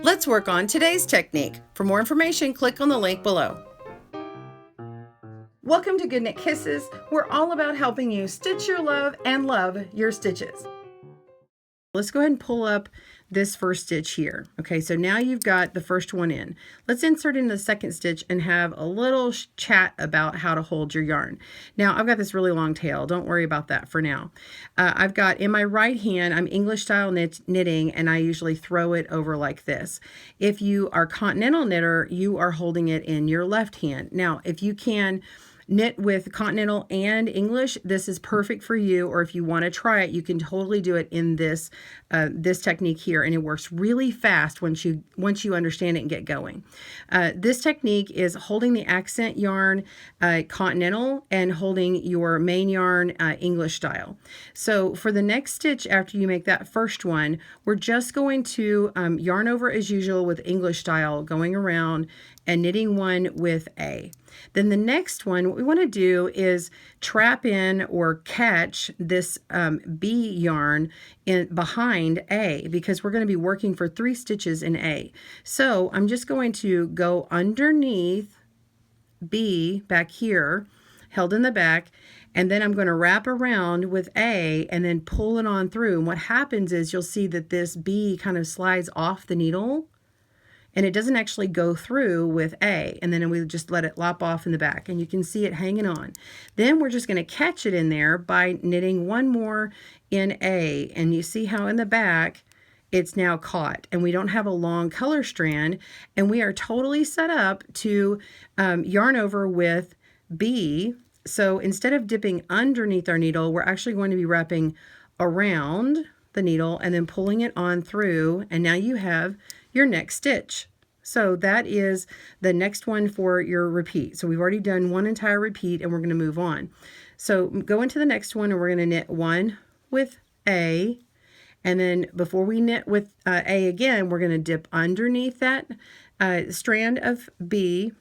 Let's work on today's technique. For more information, click on the link below. Welcome to GoodKnit Kisses. We're all about helping you stitch your love and love your stitches. Let's go ahead and pull up this first stitch here. Okay, so now you've got the first one in. Let's insert in the second stitch and have a little chat about how to hold your yarn. Now, I've got this really long tail. Don't worry about that for now. I've got in my right hand, I'm English style knitting, and I usually throw it over like this. If you are continental knitter, you are holding it in your left hand. Now, if you can knit with continental and English, this is perfect for you, or if you want to try it, you can totally do it in this this technique here, and it works really fast once you understand it and get going. This technique is holding the accent yarn continental and holding your main yarn English style. So for the next stitch after you make that first one, we're just going to yarn over as usual with English style, going around and knitting one with A. Then the next one, what we want to do is trap in or catch this B yarn in behind A, because we're going to be working for 3 stitches in A. So I'm just going to go underneath B back here, held in the back, and then I'm going to wrap around with A and then pull it on through. And what happens is you'll see that this B kind of slides off the needle, and it doesn't actually go through with A, and then we just let it lop off in the back, and you can see it hanging on. Then we're just going to catch it in there by knitting one more in A, and you see how in the back it's now caught, and we don't have a long color strand, and we are totally set up to yarn over with B. So instead of dipping underneath our needle, we're actually going to be wrapping around the needle and then pulling it on through, and now you have your next stitch. So that is the next one for your repeat. So we've already done one entire repeat, and we're going to move on. So go into the next one, and we're going to knit one with A, and then before we knit with A again, we're going to dip underneath that strand of B,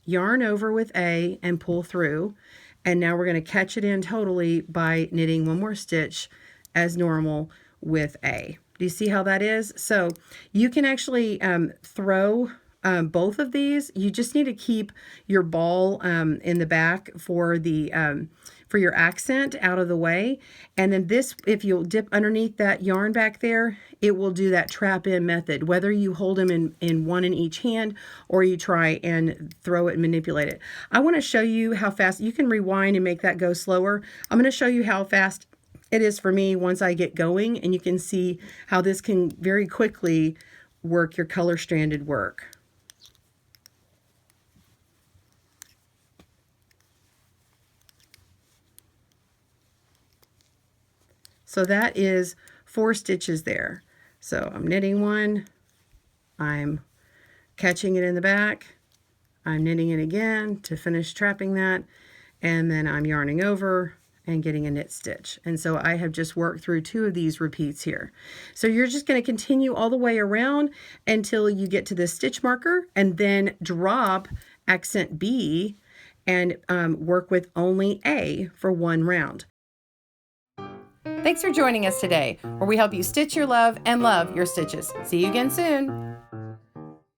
yarn over with A, and pull through, and now we're going to catch it in totally by knitting one more stitch as normal with A. Do you see how that is? So you can actually throw both of these. You just need to keep your ball in the back for the for your accent out of the way. And then this, if you'll dip underneath that yarn back there, it will do that trap in method, whether you hold them in one in each hand or you try and throw it and manipulate it. I want to show you how fast you can rewind and make that go slower. I'm going to show you how fast it is for me once I get going, and you can see how this can very quickly work your color stranded work. So that is 4 stitches there. So I'm knitting one, I'm catching it in the back, I'm knitting it again to finish trapping that, and then I'm yarning over and getting a knit stitch. And so I have just worked through 2 of these repeats here. So you're just going to continue all the way around until you get to this stitch marker, and then drop accent B and work with only A for 1 round. Thanks for joining us today, where we help you stitch your love and love your stitches. See you again soon.